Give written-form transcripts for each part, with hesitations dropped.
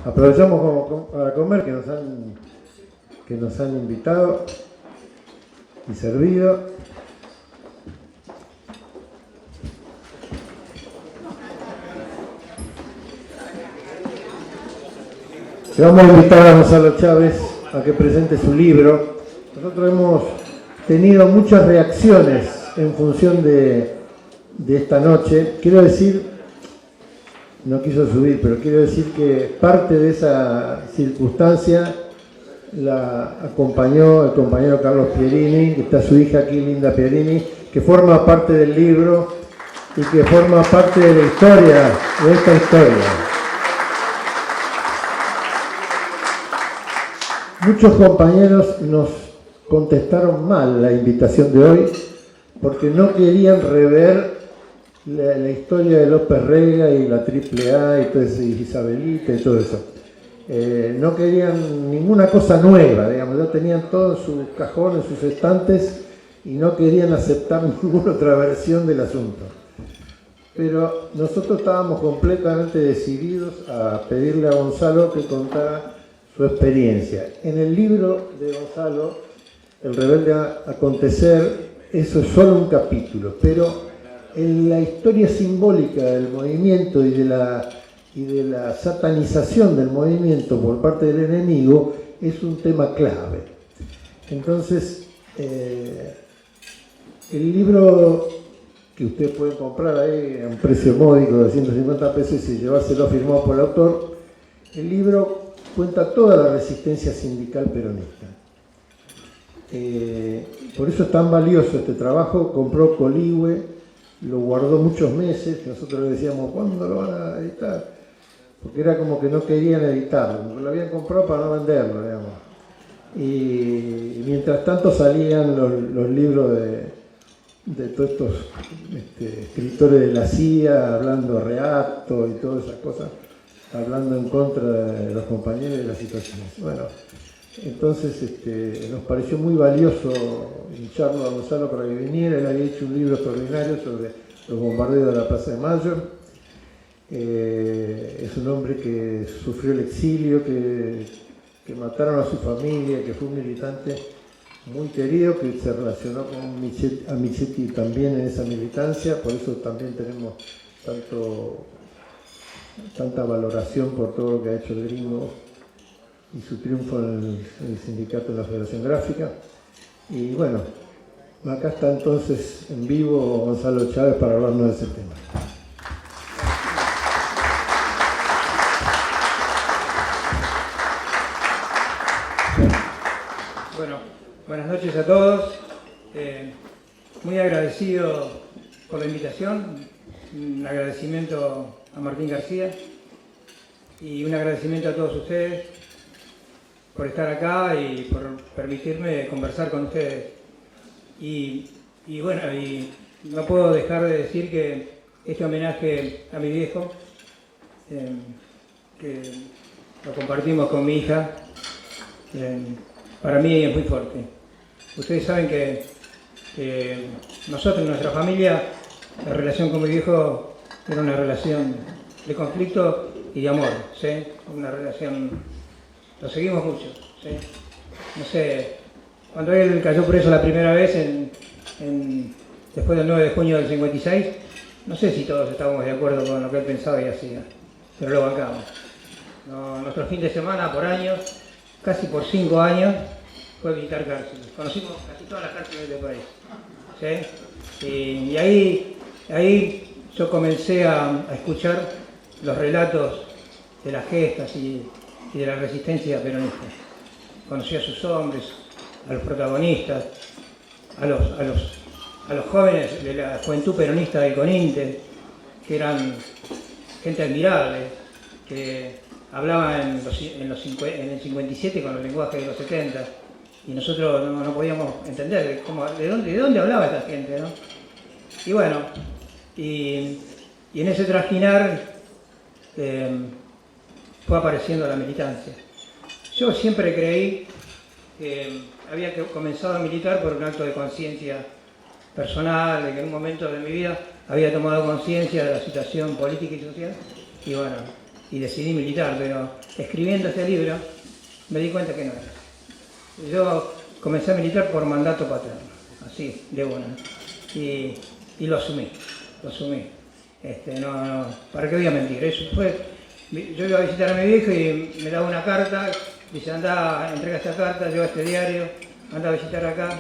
Aprovechamos para comer, que nos han invitado y servido. Le vamos a invitar a Gonzalo Chávez a que presente su libro. Nosotros hemos tenido muchas reacciones en función de esta noche. Quiero decir, no quiso subir, pero quiero decir que parte de esa circunstancia la acompañó el compañero Carlos Pierini, que está su hija aquí, Linda Pierini, que forma parte del libro y que forma parte de la historia, de esta historia. Muchos compañeros nos contestaron mal la invitación de hoy porque no querían rever la historia de López Rega y la AAA y todo eso, y Isabelita y todo eso. No querían ninguna cosa nueva, digamos, ya tenían todos sus cajones, sus estantes y no querían aceptar ninguna otra versión del asunto. Pero nosotros estábamos completamente decididos a pedirle a Gonzalo que contara su experiencia. En el libro de Gonzalo, El rebelde acontecer, eso es solo un capítulo, pero en la historia simbólica del movimiento y de la satanización del movimiento por parte del enemigo es un tema clave. Entonces, el libro que ustedes pueden comprar ahí a un precio módico de 150 pesos y llevárselo firmado por el autor, el libro cuenta toda la resistencia sindical peronista. Por eso es tan valioso este trabajo. Compró Coligüe, lo guardó muchos meses. Nosotros le decíamos, ¿cuándo lo van a editar? Porque era como que no querían editarlo, lo habían comprado para no venderlo, digamos. Y mientras tanto salían los libros de todos estos escritores de la CIA, hablando reacto y todas esas cosas, hablando en contra de los compañeros y de las situaciones. Bueno, entonces nos pareció muy valioso hincharlo a Gonzalo para que viniera. Él había hecho un libro extraordinario sobre los bombardeos de la Plaza de Mayo. Es un hombre que sufrió el exilio, que mataron a su familia, que fue un militante muy querido, que se relacionó con Michetti también en esa militancia. Por eso también tenemos tanta valoración por todo lo que ha hecho el gringo y su triunfo en el sindicato de la Federación Gráfica. Y bueno, acá está entonces en vivo Gonzalo Chávez para hablarnos de ese tema. Bueno, buenas noches a todos. Muy agradecido por la invitación. Un agradecimiento a Martín García y un agradecimiento a todos ustedes por estar acá y por permitirme conversar con ustedes. Y bueno, y no puedo dejar de decir que este homenaje a mi viejo, que lo compartimos con mi hija, para mí es muy fuerte. Ustedes saben que nosotros, nuestra familia, la relación con mi viejo era una relación de conflicto y de amor, ¿sí? Una relación, lo seguimos mucho, ¿sí? No sé, cuando él cayó preso la primera vez, después del 9 de junio del 56, no sé si todos estábamos de acuerdo con lo que él pensaba y hacía, pero lo bancamos. Nuestro fin de semana por año, casi por 5 años, fue visitar cárceles. Conocimos casi todas las cárceles del país, ¿sí? Y ahí yo comencé a escuchar los relatos de las gestas y de la resistencia peronista. Conocí a sus hombres, a los protagonistas, a los jóvenes de la juventud peronista del CONINTE, que eran gente admirable, que hablaban en el 57 con el lenguaje de los 70, y nosotros no podíamos entender de dónde hablaba esta gente, ¿no? Y bueno, y en ese trasquinar fue apareciendo la militancia. Yo siempre creí que había comenzado a militar por un acto de conciencia personal, de que en un momento de mi vida había tomado conciencia de la situación política y social, y bueno, y decidí militar, pero escribiendo este libro me di cuenta que no era. Yo comencé a militar por mandato paterno, así, de una, y lo asumí, ¿para qué voy a mentir? Eso fue, yo iba a visitar a mi viejo y me daba una carta, dice, anda, entrega esta carta, lleva este diario, anda a visitar acá.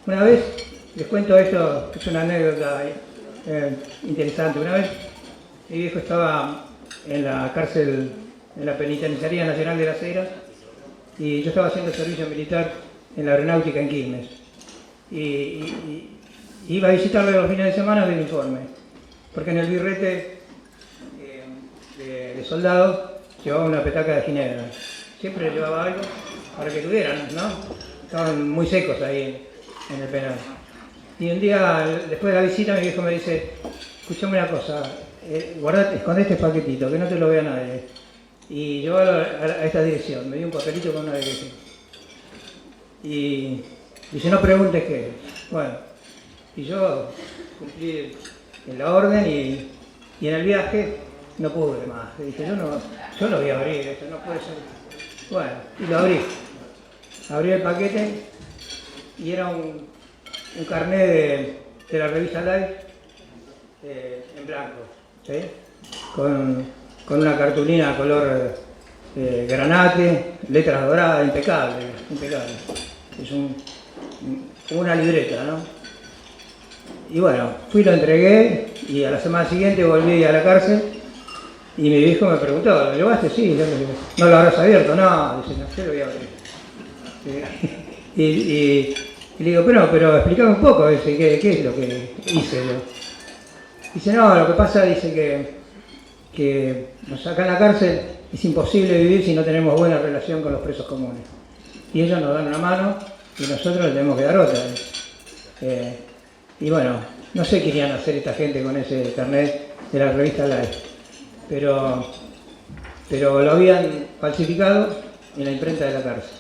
Una vez, les cuento esto, es una anécdota interesante. Una vez mi viejo estaba en la cárcel, en la Penitenciaría Nacional de Las Heras, y yo estaba haciendo servicio militar en la aeronáutica en Quilmes. Y iba a visitarle los fines de semana del informe, porque en el birrete de soldado llevaba una petaca de ginebra. Siempre llevaba algo para que tuvieran, ¿no? Estaban muy secos ahí en el penal. Y un día, después de la visita, mi viejo me dice, escuchame una cosa, escondé este paquetito, que no te lo vea nadie. Y llévalo a esta dirección. Me dio un papelito con una dirección. Y dice, no preguntes qué es. Bueno, y yo cumplí en la orden y en el viaje no pude más. Y dije, yo no voy a abrir esto, no puede ser. Bueno, y lo abrí. Abrí el paquete y era un carnet de la revista Life en blanco, ¿sí? Con una cartulina color granate, letras doradas, impecable. Es una libreta, ¿no? Y bueno, lo entregué y a la semana siguiente volví a la cárcel y mi viejo me preguntó, ¿lo llevaste? Sí, yo no lo habrás abierto, no, dice, no, yo lo voy a abrir. Y le digo, pero explícame un poco, dice, ¿qué es lo que hice yo? Dice, no, lo que pasa, dice que acá en la cárcel es imposible vivir si no tenemos buena relación con los presos comunes. Y ellos nos dan una mano y nosotros le tenemos que dar otra. Y bueno, no sé qué irían a hacer esta gente con ese carnet de la revista Life, pero lo habían falsificado en la imprenta de la cárcel.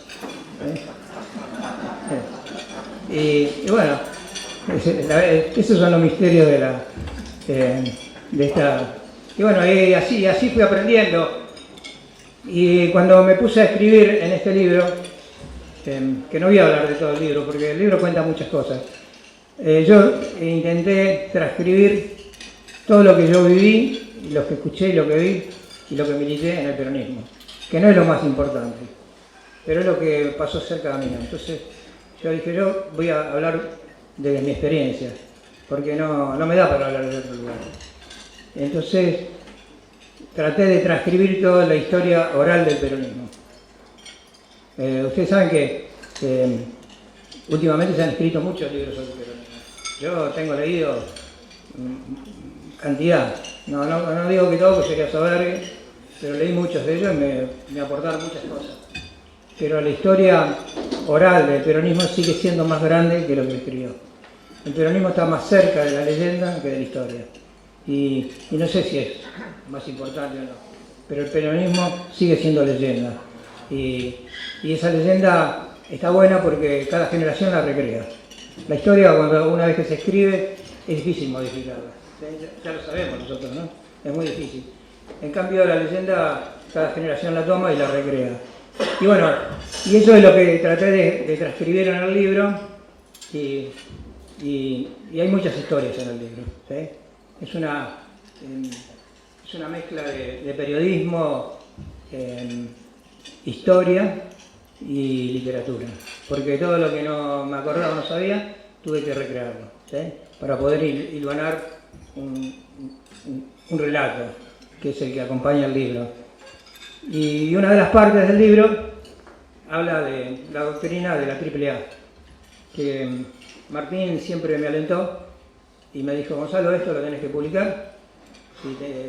Y bueno, esos son los misterios de esta. Y bueno, así fui aprendiendo. Y cuando me puse a escribir en este libro, que no voy a hablar de todo el libro, porque el libro cuenta muchas cosas, yo intenté transcribir todo lo que yo viví, lo que escuché, lo que vi y lo que milité en el peronismo, que no es lo más importante, pero es lo que pasó cerca de mí. Entonces yo dije, yo voy a hablar de mi experiencia, porque no me da para hablar de otro lugar. Entonces traté de transcribir toda la historia oral del peronismo. Ustedes saben que últimamente se han escrito muchos libros sobre el peronismo. Yo tengo leído cantidad, no digo que todo, porque sería soberbio, pero leí muchos de ellos y me aportaron muchas cosas. Pero la historia oral del peronismo sigue siendo más grande que lo que escribió. El peronismo está más cerca de la leyenda que de la historia. Y no sé si es más importante o no, pero el peronismo sigue siendo leyenda. Y esa leyenda está buena porque cada generación la recrea. La historia, cuando una vez que se escribe, es difícil modificarla. Ya lo sabemos nosotros, ¿no? Es muy difícil. En cambio, la leyenda, cada generación la toma y la recrea. Y bueno, y eso es lo que traté de transcribir en el libro. Y hay muchas historias en el libro, ¿sí? Es una mezcla de periodismo, historia y literatura, porque todo lo que no me acordaba, no sabía, tuve que recrearlo, ¿sí? Para poder hilvanar un relato, que es el que acompaña el libro. Y una de las partes del libro habla de la doctrina de la AAA, que Martín siempre me alentó y me dijo, Gonzalo, esto lo tenés que publicar,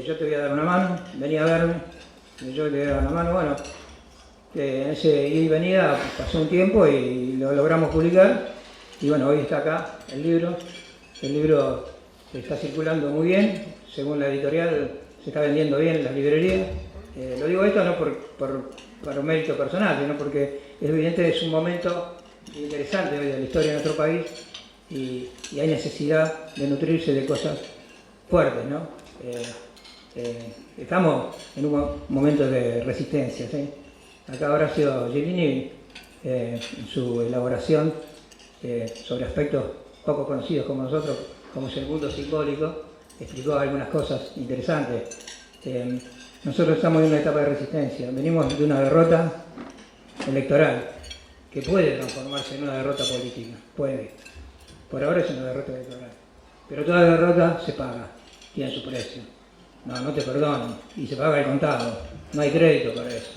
yo te voy a dar una mano, venía a verme, yo le voy a dar una mano. Bueno, en ese ida y venida pasó un tiempo y lo logramos publicar, y bueno, hoy está acá el libro está circulando muy bien, según la editorial se está vendiendo bien en las librerías. Lo digo esto no por un mérito personal, sino porque es evidente, es un momento interesante hoy de la historia de nuestro país y hay necesidad de nutrirse de cosas fuertes, ¿no? estamos en un momento de resistencia, ¿sí? Acá Horacio Giannini, en su elaboración sobre aspectos poco conocidos como nosotros, como es el mundo simbólico, explicó algunas cosas interesantes. Nosotros estamos en una etapa de resistencia, venimos de una derrota electoral que puede transformarse en una derrota política, puede. Por ahora es una derrota electoral, pero toda derrota se paga, tiene su precio. No te perdonan y se paga el contado, no hay crédito para eso.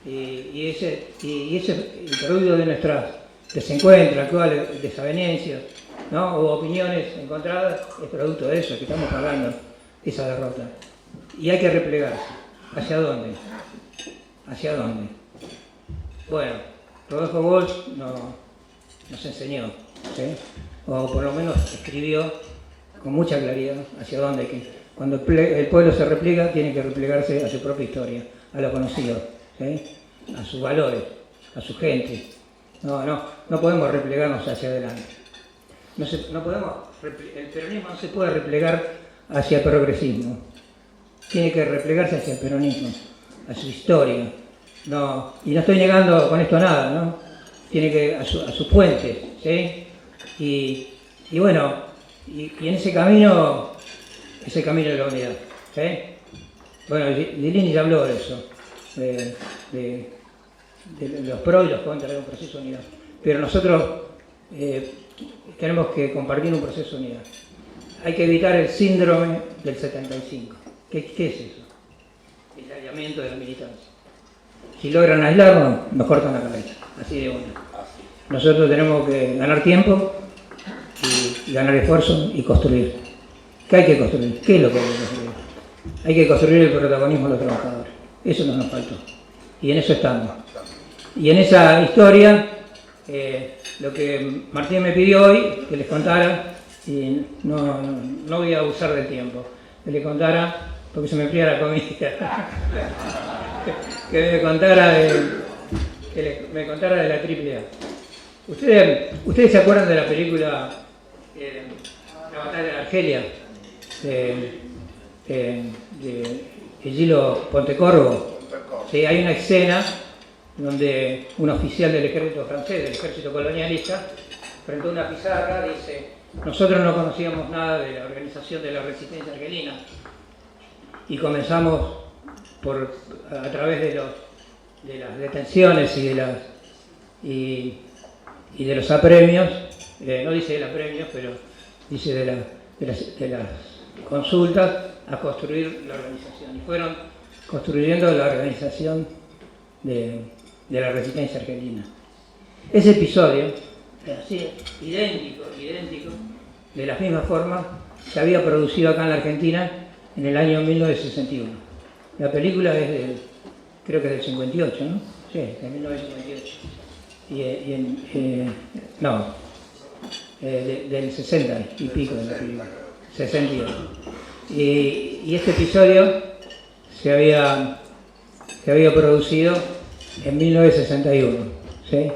Y ese el producto de nuestras desencuentros actuales, desavenencias, ¿no? O opiniones encontradas, es producto de eso, que estamos pagando esa derrota. Y hay que replegarse. ¿Hacia dónde? ¿Hacia dónde? Bueno, Rodolfo Walsh nos enseñó, ¿sí? O por lo menos escribió con mucha claridad hacia dónde. Cuando el pueblo se repliega, tiene que replegarse a su propia historia, a lo conocido, ¿sí? A sus valores, a su gente. No podemos replegarnos hacia adelante. El peronismo no se puede replegar hacia el progresismo. Tiene que replegarse hacia el peronismo, a su historia. Y no estoy negando con esto nada, ¿no? Tiene que a sus puentes, ¿sí? Y bueno, y en ese camino es el camino de la unidad, ¿sí? Bueno, Giannini ya habló de eso, de los pros y los contras de un proceso de unidad. Pero nosotros tenemos que compartir un proceso de unidad. Hay que evitar el síndrome del 75. ¿Qué es eso? El aislamiento de la militancia. Si logran aislarnos, nos cortan la cabeza. Así de bueno. Nosotros tenemos que ganar tiempo y ganar esfuerzo y construir. ¿Qué hay que construir? ¿Qué es lo que hay que construir? Hay que construir el protagonismo de los trabajadores. Eso nos faltó. Y en eso estamos. Y en esa historia, lo que Martín me pidió hoy, que les contara, y no voy a abusar del tiempo, que les contara, porque se me enfría la comida, que me contara de la AAA. ¿Ustedes se acuerdan de la película La batalla de Argelia? De Gillo Pontecorvo. Sí, hay una escena donde un oficial del ejército francés, del ejército colonialista, frente a una pizarra dice: nosotros no conocíamos nada de la organización de la resistencia argelina y comenzamos a través de las detenciones y de los apremios, no dice de los apremios, pero dice de las consultas, a construir la organización. Y fueron construyendo la organización de la resistencia argelina. Ese episodio, así, idéntico, de la misma forma, se había producido acá en la Argentina en el año 1961. La película es creo que es del 58, ¿no? Sí, de 1958. Del 60 y pico de la película, 62. Y este episodio se había producido en 1961, ¿sí?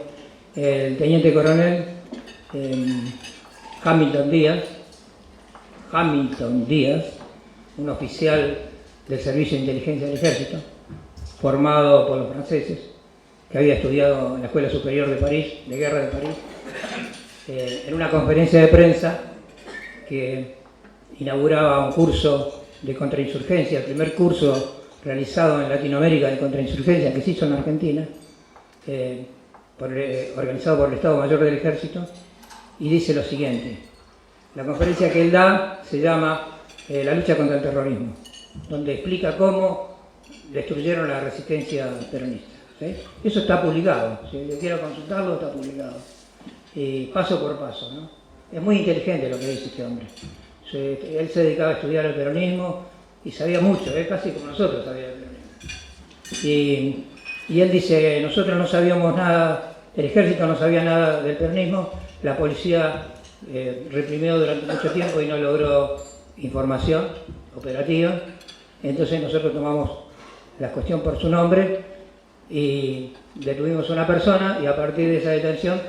El teniente coronel Hamilton Díaz, un oficial del Servicio de Inteligencia del Ejército, formado por los franceses, que había estudiado en la Escuela Superior de París, de Guerra de París, en una conferencia de prensa que inauguraba un curso de contrainsurgencia, el primer curso realizado en Latinoamérica de contrainsurgencia que se hizo en Argentina, organizado por el Estado Mayor del Ejército, y dice lo siguiente. La conferencia que él da se llama La lucha contra el terrorismo, donde explica cómo destruyeron la resistencia peronista, ¿sí? Eso está publicado, si le quiero consultarlo, está publicado, paso por paso, ¿no? Es muy inteligente lo que dice este hombre. Él se dedicaba a estudiar el peronismo y sabía mucho, casi como nosotros sabía el peronismo. Y él dice: nosotros no sabíamos nada, el ejército no sabía nada del peronismo, la policía reprimió durante mucho tiempo y no logró información operativa, entonces nosotros tomamos la cuestión por su nombre y detuvimos a una persona, y a partir de esa detención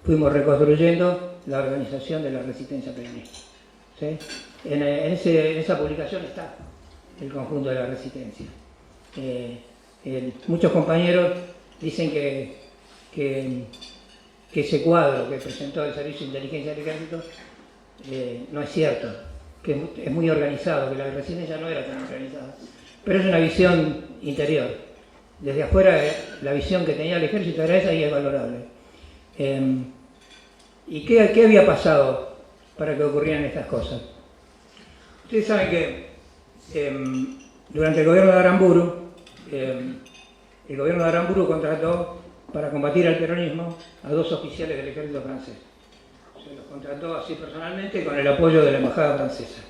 fuimos reconstruyendo la organización de la resistencia peronista, ¿sí? En esa publicación está. el conjunto de la resistencia. Muchos compañeros dicen que ese cuadro que presentó el Servicio de Inteligencia del Ejército no es cierto, que es muy organizado, que la resistencia no era tan organizada. Pero es una visión interior. Desde afuera, la visión que tenía el ejército era esa y es valorable. ¿Y qué había pasado para que ocurrieran estas cosas? Ustedes saben que durante el gobierno de Aramburu, el gobierno de Aramburu contrató para combatir al peronismo a 2 oficiales del ejército francés. Se los contrató así personalmente con el apoyo de la embajada francesa.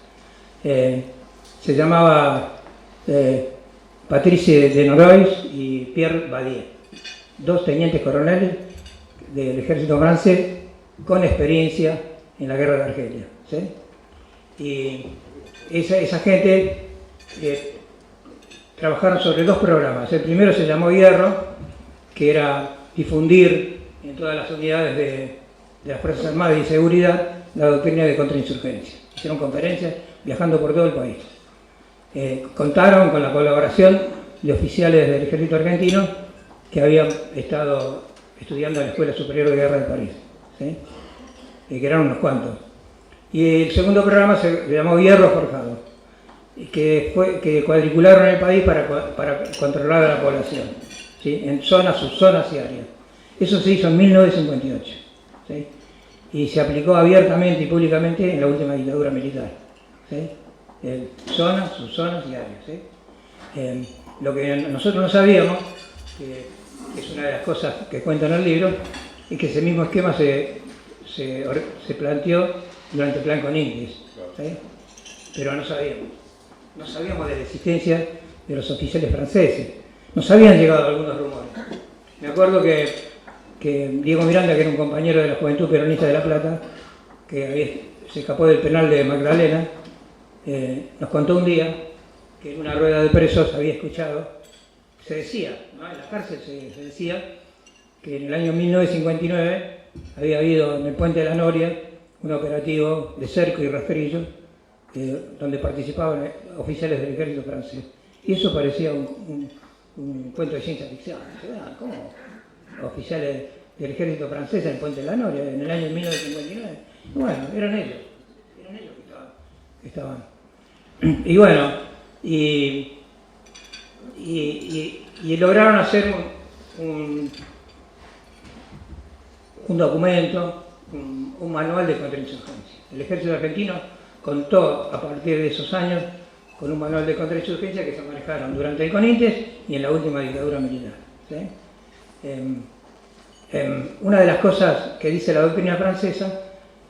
Se llamaba Patrice Denorois y Pierre Badier, 2 tenientes coroneles del ejército francés con experiencia en la guerra de Argelia, ¿sí? Y esa gente trabajaron sobre 2 programas. El primero se llamó Hierro, que era difundir en todas las unidades de las Fuerzas Armadas y Seguridad la doctrina de contrainsurgencia. Hicieron conferencias viajando por todo el país. Contaron con la colaboración de oficiales del ejército argentino que habían estado estudiando en la Escuela Superior de Guerra de París, ¿sí? Que eran unos cuantos. Y el segundo programa se llamó Hierro Forjado, que cuadricularon el país para controlar a la población, ¿sí? En zonas, subzonas y áreas. Eso se hizo en 1958, ¿sí? Y se aplicó abiertamente y públicamente en la última dictadura militar, ¿sí? Zonas, subzonas y áreas, ¿sí? Lo que nosotros no sabíamos, que es una de las cosas que cuento en el libro, es que ese mismo esquema se planteó durante el plan Conintis, ¿sí? Pero no sabíamos de la existencia de los oficiales franceses, nos habían llegado algunos rumores. Me acuerdo que Diego Miranda, que era un compañero de la Juventud Peronista de La Plata, que se escapó del penal de Magdalena, nos contó un día que en una rueda de presos había escuchado, se decía, ¿no? En la cárcel se decía que en el año 1959 había habido en el Puente de la Noria un operativo de cerco y rastrillo donde participaban oficiales del ejército francés. Y eso parecía un cuento de ciencia ficción. ¿Cómo? Oficiales del ejército francés en el Puente de la Noria en el año 1959. Y bueno, eran ellos que estaban. Y bueno, y lograron hacer un documento, un manual de contrainsurgencia. El ejército argentino contó a partir de esos años con un manual de contrainsurgencia que se manejaron durante el Conintes y en la última dictadura militar, ¿sí? Una de las cosas que dice la doctrina francesa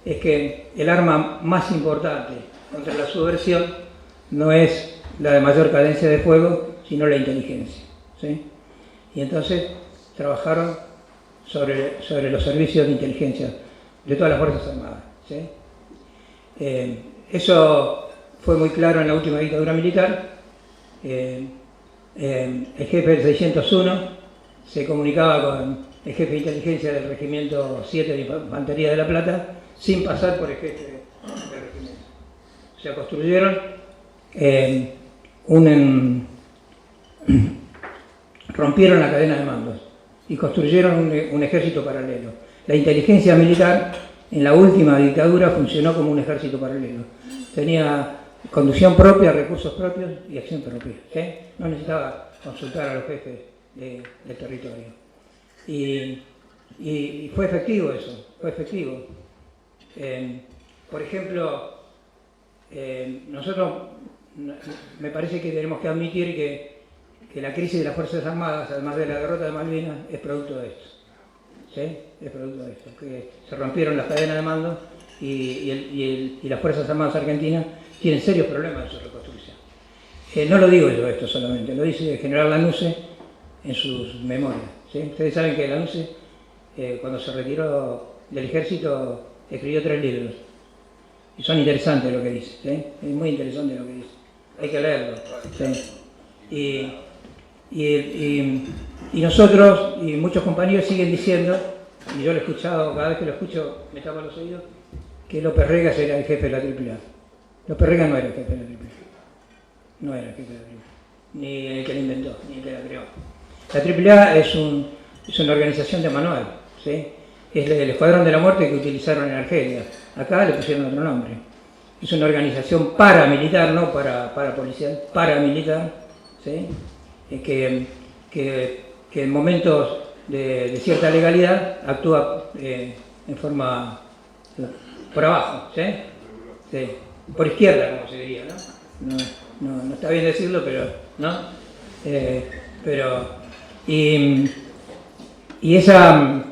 es que el arma más importante contra la subversión no es la de mayor cadencia de fuego, sino la inteligencia, ¿sí? Y entonces trabajaron sobre los servicios de inteligencia de todas las Fuerzas Armadas, ¿sí? Eso fue muy claro en la última dictadura militar. El jefe del 601 se comunicaba con el jefe de inteligencia del Regimiento 7 de Infantería de La Plata sin pasar por el jefe del regimiento. O sea, construyeron rompieron la cadena de mandos y construyeron un ejército paralelo. La inteligencia militar en la última dictadura funcionó como un ejército paralelo. Tenía conducción propia, recursos propios y acción propia, ¿sí? No necesitaba consultar a los jefes del territorio. Y fue efectivo eso, fue efectivo. Por ejemplo, nosotros me parece que tenemos que admitir que la crisis de las Fuerzas Armadas, además de la derrota de Malvinas, es producto de esto, ¿sí? Es producto de esto, que se rompieron las cadenas de mando y las Fuerzas Armadas argentinas tienen serios problemas en su reconstrucción. No lo digo yo esto solamente, lo dice el general Lanusse en sus memorias, ¿sí? Ustedes saben que Lanusse, cuando se retiró del ejército, escribió 3 libros. Y son interesantes lo que dice, ¿sí? Es muy interesante lo que dice. Hay que leerlo, ¿sí? Y nosotros y muchos compañeros siguen diciendo, y yo lo he escuchado, cada vez que lo escucho me tapan los oídos, que López Rega era el jefe de la AAA. López Rega no era el jefe de la AAA. no era el jefe de la AAA, ni el que la inventó, ni el que la creó. La AAA es una organización de manual, ¿sí? Es el Escuadrón de la Muerte que utilizaron en Argelia. Acá le pusieron otro nombre. Es una organización paramilitar, no para policial, paramilitar, ¿sí? Que en momentos de cierta legalidad actúa en forma por abajo, ¿sí? Sí. Por izquierda, como se diría, ¿no? No está bien decirlo, pero ¿no? Y esa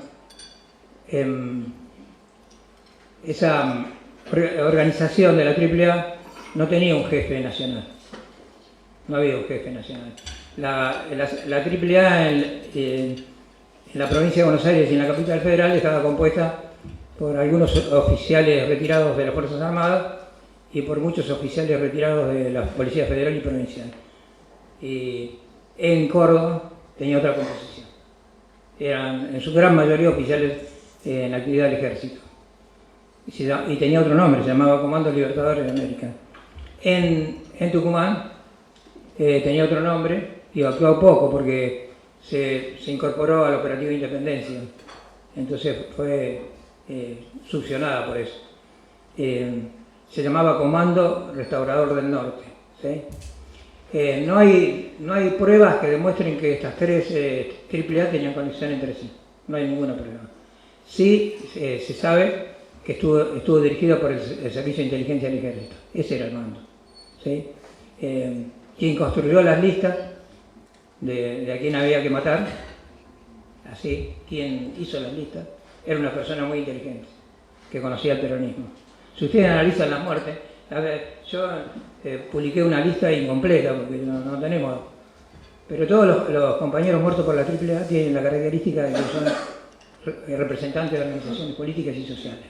organización de la AAA no tenía un jefe nacional, no había un jefe nacional. La AAA en la provincia de Buenos Aires y en la capital federal estaba compuesta por algunos oficiales retirados de las Fuerzas Armadas y por muchos oficiales retirados de la Policía Federal y Provincial. Y en Córdoba tenía otra composición. Eran en su gran mayoría oficiales en actividad del ejército. Y tenía otro nombre, se llamaba Comando Libertadores de América. En Tucumán tenía otro nombre y actuó poco porque se incorporó al operativo Independencia. Entonces fue succionada por eso. Se llamaba Comando Restaurador del Norte, ¿sí? No hay pruebas que demuestren que estas tres AAA tenían conexión entre sí. No hay ninguna prueba. Sí se sabe que estuvo dirigido por el Servicio de Inteligencia del Ejército. Ese era el mando, ¿sí? Quien construyó las listas de a quién había que matar, así, quien hizo las listas, era una persona muy inteligente, que conocía el peronismo. Si ustedes analizan las muertes, a ver, yo publiqué una lista incompleta porque no tenemos, pero todos los compañeros muertos por la AAA tienen la característica de que son representantes de organizaciones políticas y sociales,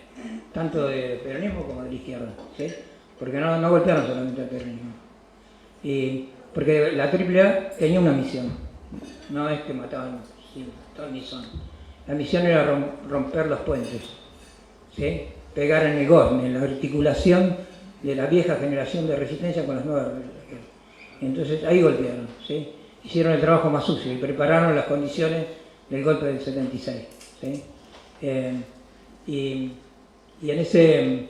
tanto de peronismo como de la izquierda, ¿sí? Porque no golpearon solamente al peronismo. Y porque la AAA tenía una misión, no es que mataban sin ton ni son. La misión era romper los puentes, ¿sí? Pegar en el gozne, en la articulación de la vieja generación de resistencia con las nuevas. Entonces ahí golpearon, ¿sí? Hicieron el trabajo más sucio y prepararon las condiciones del golpe del 76, ¿sí? Y en ese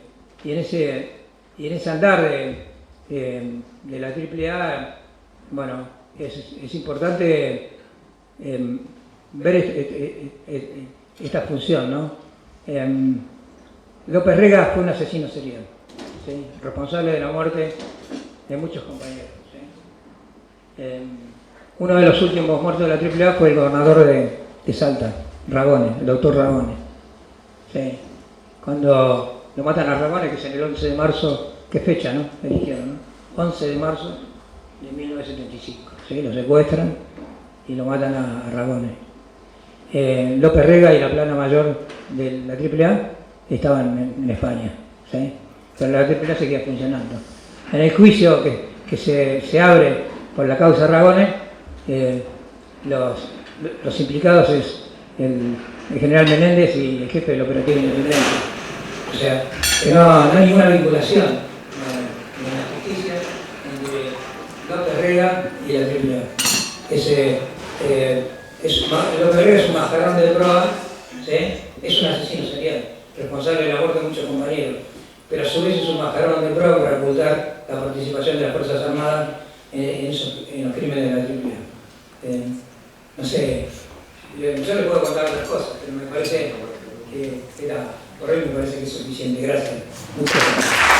andar de la AAA, bueno, es importante ver esta función, ¿no? López Rega fue un asesino serial, ¿sí? Responsable de la muerte de muchos compañeros, ¿sí? Uno de los últimos muertos de la AAA fue el gobernador de Salta, Ragones, el doctor Ragones, ¿sí? Cuando lo matan a Ragones, que es en el 11 de marzo, ¿qué fecha, no? Eligieron, ¿no? 11 de marzo de 1975, ¿sí? Lo secuestran y lo matan a Ragones. López Rega y la plana mayor de la AAA estaban en España, ¿sí? Pero la AAA seguía funcionando. En el juicio que se abre por la causa Ragones, los implicados es el general Menéndez y el jefe del operativo Independencia. O sea, que no hay ninguna vinculación en la justicia entre López Rega y la AAA. López Rega es un mascarón de prueba, ¿sí? Es un asesino serial, responsable de la muerte de muchos compañeros, pero a su vez es un mascarón de prueba para ocultar la participación de las Fuerzas Armadas en los crímenes de la AAA. No sé, yo le puedo contar otras cosas, pero me parece que por hoy me parece que es suficiente. Gracias. Muchas gracias.